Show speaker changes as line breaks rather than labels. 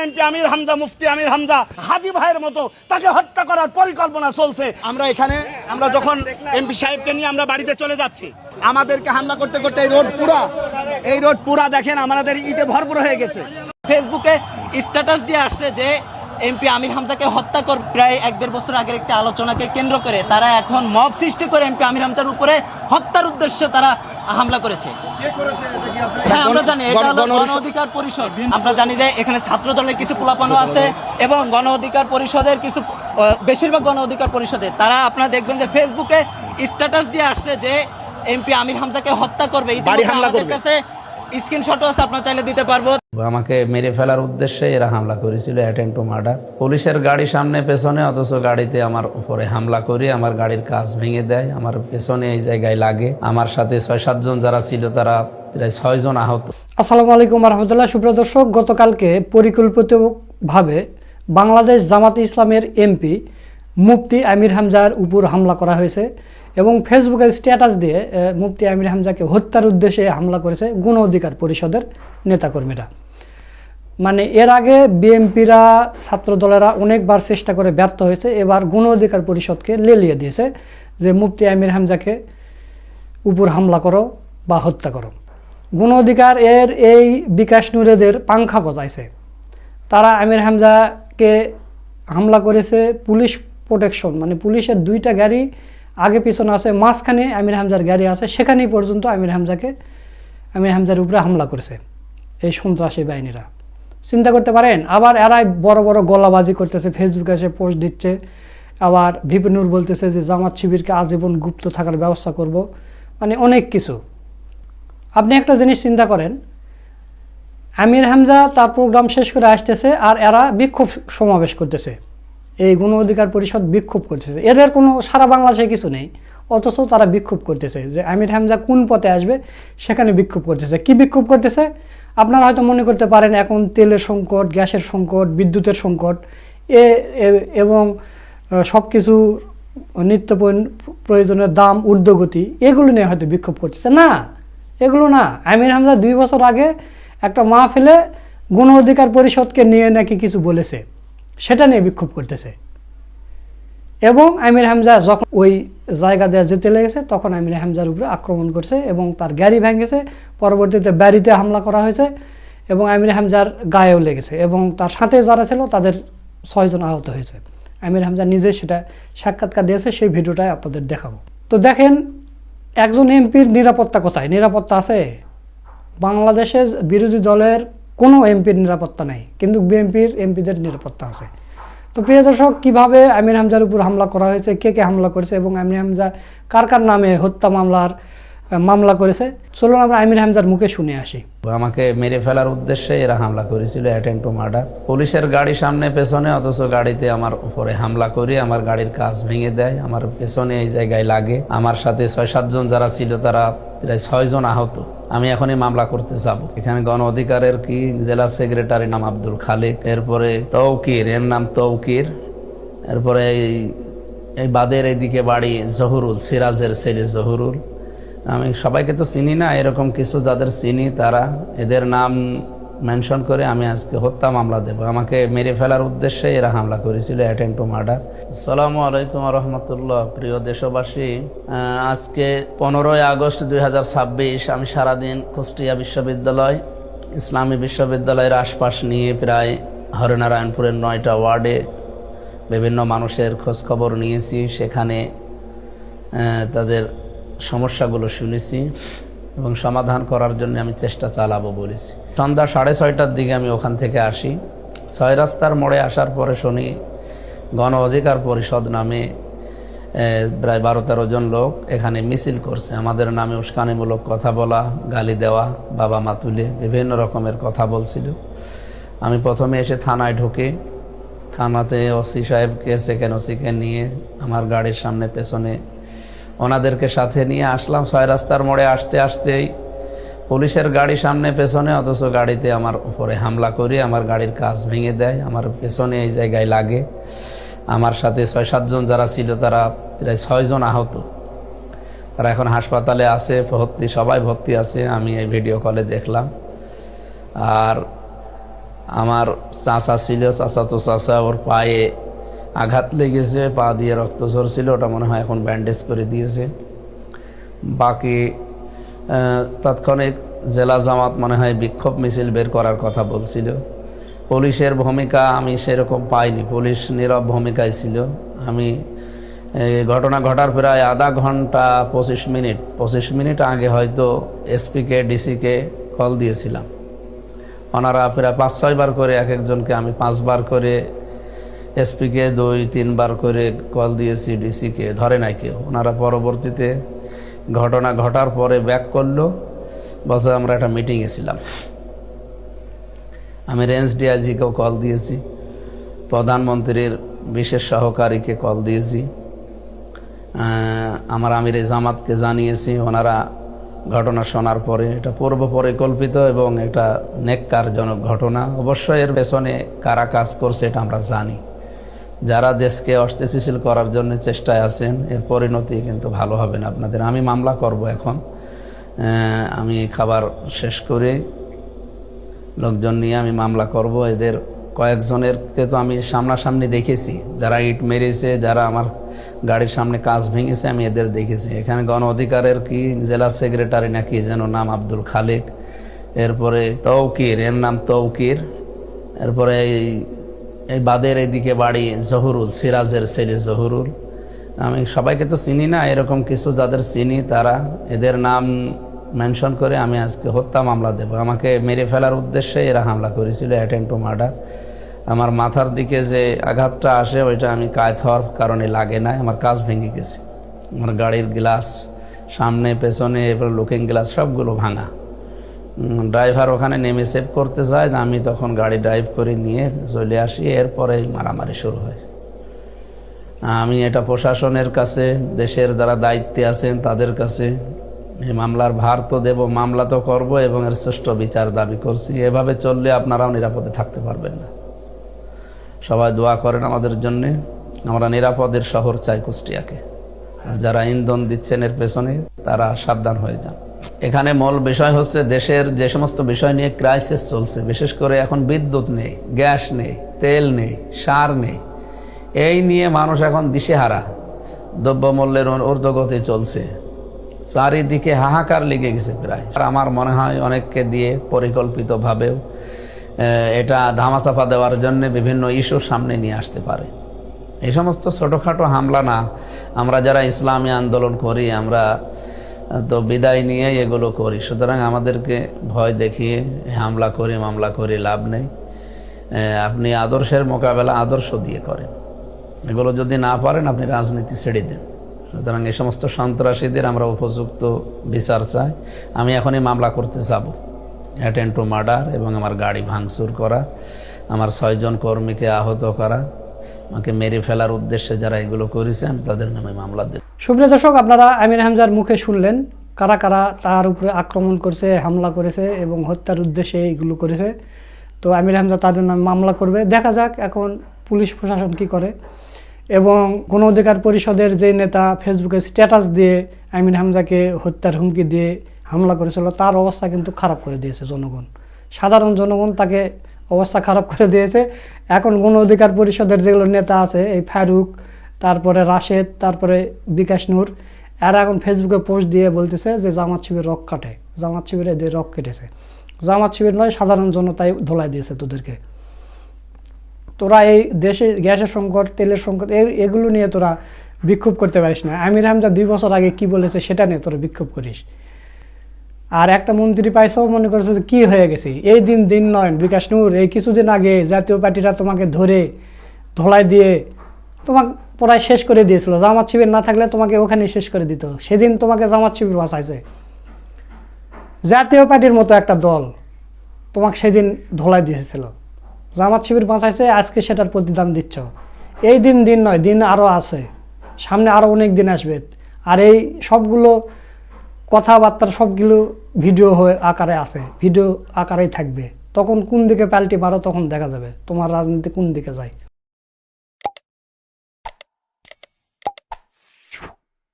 MP আমির হামজা, মুফতি আমির হামজা হাদি ভাইয়ের মতো তাকে হত্যা করার পরিকল্পনা চলছে। আমরা যখন এমপি সাহেবকে নিয়ে আমরা বাড়িতে চলে যাচ্ছি, আমাদেরকে হামলা করতে করতে এই রোড পুরা দেখেন আমাদের ইটে ভরপুর হয়ে গেছে।
ফেসবুকে স্ট্যাটাস দিয়ে আসছে যে এমপি আমির হামজাকে হত্যা করে প্রায় 1-1.5 বছর আগের একটি আলোচনাকে কেন্দ্র করে তারা এখন মব সৃষ্টি করে এমপি আমির হামজার উপরে হত্যার উদ্দেশ্যে তারা হামলা করেছে। হ্যাঁ, আমরা জানি এটা হলো গণ অধিকার পরিষদ। আমরা জানি যে এখানে ছাত্র দলের কিছু পোলাপানো আছে এবং গণ অধিকার পরিষদের কিছু, বেশিরভাগ গণ অধিকার পরিষদের তারা আপনারা দেখবেন যে ফেসবুকে স্ট্যাটাস দিয়ে আসছে যে এমপি আমির হামজাকে হত্যা করবে। আমাদের কাছে স্ক্রিনশটও আছে, আপনারা চাইলে দিতে পারবো।
আমাকে মেরে ফেলার উদ্দেশ্যে এরা হামলা করেছিল, অ্যাটেম্প টু মার্ডার। পুলিশের গাড়ি সামনে পেছনে, অথচ গাড়িতে আমার উপরে হামলা করে আমার গাড়ির কাঁচ ভেঙে দেয়, আমার পেছনে এই জায়গায় লাগে। আমার সাথে 6-7 জন যারা ছিল তারা প্রায় 6 জন আহত।
আসসালামু আলাইকুম রহমতুল্লাহ। সুপ্রিয় দর্শক, গতকালকে পরিকল্পিতভাবে বাংলাদেশ জামাতে ইসলামের এমপি মুফতি আমির হামজার উপর হামলা করা হয়েছে এবং ফেসবুকের স্ট্যাটাস দিয়ে মুফতি আমির হামজাকে হত্যার উদ্দেশ্যে হামলা করেছে গণ অধিকার পরিষদের নেতাকর্মীরা। মানে এর আগে বিএনপিরা, ছাত্র দলেরা অনেকবার চেষ্টা করে ব্যর্থ হয়েছে। এবার গণ অধিকার পরিষদকে লেলিয়ে দিয়েছে যে মুফতি আমির হামজাকে উপর হামলা করো বা হত্যা করো। গণ অধিকার এর এই বিকাশ নুরেদের পাংখা গজাইছে। তারা আমির হামজাকে হামলা করেছে পুলিশ প্রোটেকশন, মানে পুলিশের 2টা গাড়ি আগে পিছনে আছে, মাঝখানে আমির হামজার গাড়ি আছে, সেখানেই পর্যন্ত আমির হামজার উপরে হামলা করেছে এই সন্ত্রাসী বাহিনীরা। চিন্তা করতে পারেন। আবার এরাই বড় বড় গলাবাজি করতেছে, ফেসবুকে এসে পোস্ট দিচ্ছে। আবার ভিপি নূর বলতেছে যে জামাত শিবিরকে আজীবন গুপ্ত থাকার ব্যবস্থা করব, মানে অনেক কিছু। আপনি একটা জিনিস চিন্তা করেন, আমির হামজা তার প্রোগ্রাম শেষ করে আসতেছে আর এরা বিক্ষোভ সমাবেশ করতেছে, এই গণ অধিকার পরিষদ বিক্ষোভ করতেছে। এদের কোনো সারা বাংলাদেশে কিছু নেই, অথচ তারা বিক্ষোভ করতেছে যে আমির হামজা কোন পথে আসবে সেখানে বিক্ষোভ করতেছে। কি বিক্ষোভ করতেছে? আপনারা হয়তো মনে করতে পারেন এখন তেলের সংকট, গ্যাসের সংকট, বিদ্যুতের সংকট এবং সব কিছু নিত্য প্রয়োজনের দাম ঊর্ধ্বগতি, এগুলো নিয়ে হয়তো বিক্ষোভ করতেছে। না, এগুলো না। আমির হামজা 2 বছর আগে একটা মাহফিলে গণ অধিকার পরিষদকে নিয়ে নাকি কিছু বলেছে, সেটা নিয়ে বিক্ষোভ করতেছে। এবং আমির হামজা যখন ওই জায়গা দিয়ে যেতে লেগেছে তখন আমির হামজার উপরে আক্রমণ করছে এবং তার গাড়ি ভেঙেছে। পরবর্তীতে বাড়িতে হামলা করা হয়েছে এবং আমির হামজার গায়েও লেগেছে এবং তার সাথে যারা ছিল তাদের 6 জন আহত হয়েছে। আমির হামজা নিজে সেটা সাক্ষাৎকার দিয়েছে, সেই ভিডিওটাই আপনাদের দেখাবো। তো দেখেন, একজন এমপির নিরাপত্তা কোথায়? নিরাপত্তা আছে? বাংলাদেশের বিরোধী দলের কোনো এমপির নিরাপত্তা নেই, কিন্তু বিএনপির এমপিদের নিরাপত্তা আছে। তো প্রিয় দর্শক, কীভাবে আমির হামজার উপর হামলা করা হয়েছে, কে কে হামলা করেছে এবং আমির হামজা কার কার নামে হত্যা মামলা করেছে, চলুন আমরা আমির হামজার মুখে শুনে আসি।
আমাকে মেরে ফেলার উদ্দেশ্যে এরা হামলা করেছিল, অ্যাটেম্প টু মার্ডার। পুলিশের গাড়ি সামনে পেছনে, অথচ গাড়িতে আমার উপরে হামলা করে আমার গাড়ির কাঁচ ভেঙে দেয়, আমার পেছনে এই জায়গায় লাগে। আমার সাথে 6-7 জন যারা ছিল তারা প্রায় 6 জন আহত। আমি এখনই মামলা করতে যাব। এখানে গণ অধিকারের জেলা সেক্রেটারির নাম আব্দুল খালেক, এরপরে তৌকির, এর নাম তৌকির, এরপরে এই বাদের এইদিকে বাড়ি জহুরুল, সিরাজের ছেলে জহুরুল। আমি সবাইকে তো চিনি না, এরকম কিছু যাদের চিনি তারা, এদের নাম মেনশন করে আমি আজকে হত্যা মামলা দেব। আমাকে মেরে ফেলার উদ্দেশ্যে এরা হামলা করেছিল, অ্যাটেম্প টু মার্ডার। আসসালামু আলাইকুম রহমতুল্লাহ। প্রিয় দেশবাসী, আজকে 15ই আগস্ট 2026 আমি সারাদিন কুষ্টিয়া বিশ্ববিদ্যালয়, ইসলামী বিশ্ববিদ্যালয়ের আশপাশ নিয়ে প্রায় হরিনারায়ণপুরের 9টা ওয়ার্ডে বিভিন্ন মানুষের খোঁজখবর নিয়েছি। সেখানে তাদের সমস্যাগুলো শুনেছি এবং সমাধান করার জন্য আমি চেষ্টা চালাবো বলেছি। সন্ধ্যা 6:30টার দিকে আমি ওখান থেকে আসি। 6 রাস্তার মোড়ে আসার পরে শুনি গণ অধিকার পরিষদ নামে প্রায় 12-13 জন লোক এখানে মিছিল করছে। আমাদের নামে উস্কানিমূলক কথা বলা, গালি দেওয়া, বাবা মা তুলে বিভিন্ন রকমের কথা বলছিল। আমি প্রথমে এসে থানায় ঢুকে, থানাতে ওসি সাহেবকে, সেকেন্ড ওসিকে নিয়ে আমার গাড়ির সামনে পেছনে ওনাদেরকে সাথে নিয়ে আসলাম। 6 রাস্তার মোড়ে আসতে আসতেই পুলিশের গাড়ি সামনে পেছনে, অথচ গাড়িতে আমার উপরে হামলা করে আমার গাড়ির কাঁচ ভেঙে দেয়, আমার পেছনে এই জায়গায় লাগে। আমার সাথে 6-7 জন যারা ছিল তারা প্রায় 6 জন আহত। তারা এখন হাসপাতালে আছে, সবাই ভর্তি আছে, আমি এই ভিডিও কলে দেখলাম। আর আমার চাচা ছিল, চাচাতো চাচা, ওর পায়ে আঘাত লেগেছে, পা দিয়ে রক্ত ঝরছিল, ওটা মনে হয় এখন ব্যান্ডেজ করে দিয়েছে। বাকি তাৎক্ষণিক জেলা জামাত মনে হয় বিক্ষোভ মিছিল বের করার কথা বলছিল। পুলিশের ভূমিকা আমি সেরকম পাইনি, পুলিশ নীরব ভূমিকায় ছিল। আমি ঘটনা ঘটার প্রায় আধা ঘন্টা 25 মিনিট আগে হয়তো এসপিকে ডিসিকে কল দিয়েছিলাম। ওনারা প্রায় 5-6 বার করে, এক একজনকে আমি 5 বার করে, এসপিকে 2-3 বার করে কল দিয়েছি, ডিসিকে ধরে নাই কেউ। ওনারা পরবর্তীতে ঘটনা ঘটার পরে ব্যাক করলো, বলছে আমরা একটা মিটিংয়ে ছিলাম। আমি রেঞ্জ ডিআইজিকেও কল দিয়েছি, প্রধানমন্ত্রীর বিশেষ সহকারীকে কল দিয়েছি, আমার আমির জামাতকে জানিয়েছি। ওনারা ঘটনা শোনার পরে এটা পূর্ব পরিকল্পিত এবং এটা নেককারজনক ঘটনা। অবশ্যই এর পেছনে কারা কাজ করছে এটা আমরা জানি। যারা দেশকে অস্থিতিশীল করার জন্য চেষ্টায় আছেন, এর পরিণতি কিন্তু ভালো হবে না আপনাদের। আমি মামলা করব এখন, আমি খাবার শেষ করে লোকজন নিয়ে আমি মামলা করব। এদের কয়েকজনেরকে তো আমি সামনাসামনি দেখেছি, যারা ইট মেরেছে, যারা আমার গাড়ির সামনে কাজ ভেঙেছে, আমি এদের দেখেছি। এখানে গণ অধিকারের কি জেলা সেক্রেটারি নাকি যেন নাম আব্দুল খালেক, এরপরে তৌকির, এর নাম তৌকির, এরপরে এই বাদের এইদিকে বাড়ি জহুরুল, সিরাজের ছেলে জহুরুল। আমি সবাইকে তো চিনি না, এরকম কিছু যাদের চিনি তারা, এদের নাম মেনশন করে আমি আজকে হত্যা মামলা দেব। আমাকে মেরে ফেলার উদ্দেশ্যে এরা হামলা করেছিল, অ্যাটেম্প টু মার্ডার। আমার মাথার দিকে যে আঘাতটা আসে ওইটা আমি কায়েত হওয়ার কারণে লাগে না, আমার কাজ ভেঙে গেছে। আমার গাড়ির গ্লাস সামনে পেছনে, এরপর লুকিং গ্লাস সবগুলো ভাঙা। ড্রাইভার ওখানে নেমে সেভ করতে যায়, আমি তখন গাড়ি ড্রাইভ করে নিয়ে চলে আসি। এরপরে মারামারি শুরু হয়। আমি এটা প্রশাসনের কাছে, দেশের যারা দায়িত্বে আছেন তাদের কাছে এই মামলার ভার তো দেব, মামলা তো করব এবং এর সুষ্ঠু বিচার দাবি করছি। এভাবে চললে আপনারাও নিরাপদে থাকতে পারবেন না। সবাই দোয়া করেন আমাদের জন্যে। আমরা নিরাপদের শহর চাই কুষ্টিয়াকে। আর যারা ইন্ধন দিচ্ছেন এর পেছনে তারা সাবধান হয়ে যান। এখানে মূল বিষয় হচ্ছে দেশের যে সমস্ত বিষয় নিয়ে ক্রাইসিস চলছে, বিশেষ করে এখন বিদ্যুৎ নেই, গ্যাস নেই, তেল নেই, সার নেই, এই নিয়ে মানুষ এখন দিশেহারা। দ্রব্যমূল্যের ঊর্ধ্বগতি চলছে, চারিদিকে হাহাকার লেগে গেছে প্রায়। আর আমার মনে হয় অনেককে দিয়ে পরিকল্পিতভাবেও এটা ধামাচাপা দেওয়ার জন্য বিভিন্ন ইস্যু সামনে নিয়ে আসতে পারে। এই সমস্ত ছোটোখাটো হামলা না, আমরা যারা ইসলামী আন্দোলন করি আমরা তো বিদায় নিয়ে এগুলো করি। সুতরাং আমাদেরকে ভয় দেখিয়ে হামলা করে মামলা করে লাভ নেই। আপনি আদর্শের মোকাবেলা আদর্শ দিয়ে করেন। এগুলো যদি না পারেন আপনি রাজনীতি ছেড়ে দেন। সুতরাং এই সমস্ত সন্ত্রাসীদের আমরা উপযুক্ত বিচার চাই। আমি এখনই মামলা করতে যাব, অ্যাটেম্প টু মার্ডার এবং আমার গাড়ি ভাঙচুর করা, আমার 6 জন কর্মীকে আহত করা, আমাকে মেরে ফেলার উদ্দেশ্যে যারা এগুলো করেছে আমি তাদের নামে মামলা দেব।
সুপ্রিয় দর্শক, আপনারা আমির হামজার মুখে শুনলেন কারা কারা তার উপরে আক্রমণ করেছে, হামলা করেছে এবং হত্যার উদ্দেশ্যে এগুলো করেছে। তো আমির হামজা তাদের নামে মামলা করবে। দেখা যাক এখন পুলিশ প্রশাসন কি করে। এবং গণ অধিকার পরিষদের যে নেতা ফেসবুকে স্ট্যাটাস দিয়ে আমির হামজাকে হত্যার হুমকি দিয়ে হামলা করেছিল, তার অবস্থা কিন্তু খারাপ করে দিয়েছে জনগণ। সাধারণ জনগণ তাকে অবস্থা খারাপ করে দিয়েছে। এখন গণ অধিকার পরিষদের যেগুলো নেতা আছে, এই ফারুক, তারপরে রাশেদ, তারপরে বিকাশ নূর, এরা এখন ফেসবুকে পোস্ট দিয়ে বলতেছে যে জামাত শিবির রক কাটে, জামাত শিবির এদের রক কেটেছে। জামাত শিবির নয়, সাধারণ জনতাই ধোলাই দিয়েছে তোদেরকে। তোরা এই দেশে গ্যাসের সংকট, তেলের সংকট, এগুলো নিয়ে তোরা বিক্ষোভ করতে পারিস না। আমির হামজা 2 বছর আগে কি বলেছে সেটা নিয়ে তোরা বিক্ষোভ করিস। আর একটা মন্ত্রী পাইছেও মনে করছে যে কী হয়ে গেছে। এই দিন নয় বিকাশ নূর, এই কিছুদিন আগে জাতীয় পার্টিরা তোমাকে ধরে ধোলাই দিয়ে তোমাকে প্রায় শেষ করে দিয়েছিল। জামাত শিবির না থাকলে তোমাকে ওখানে শেষ করে দিত। সেদিন তোমাকে জামাত শিবির বাঁচাইছে। জাতীয় পার্টির মতো একটা দল তোমাকে সেদিন ধোলাই দিয়েছিল, জামাত শিবির বাঁচাইছে, আজকে সেটার প্রতিদান দিচ্ছ। এই দিন নয়, দিন আরও আছে, সামনে আরও অনেক দিন আসবে। আর এই সবগুলো কথাবার্তার সবগুলো ভিডিও হয়ে আকারে আছে, ভিডিও আকারেই থাকবে। তখন কোন দিকে পাল্টি মারো তখন দেখা যাবে তোমার রাজনীতি কোন দিকে যায়।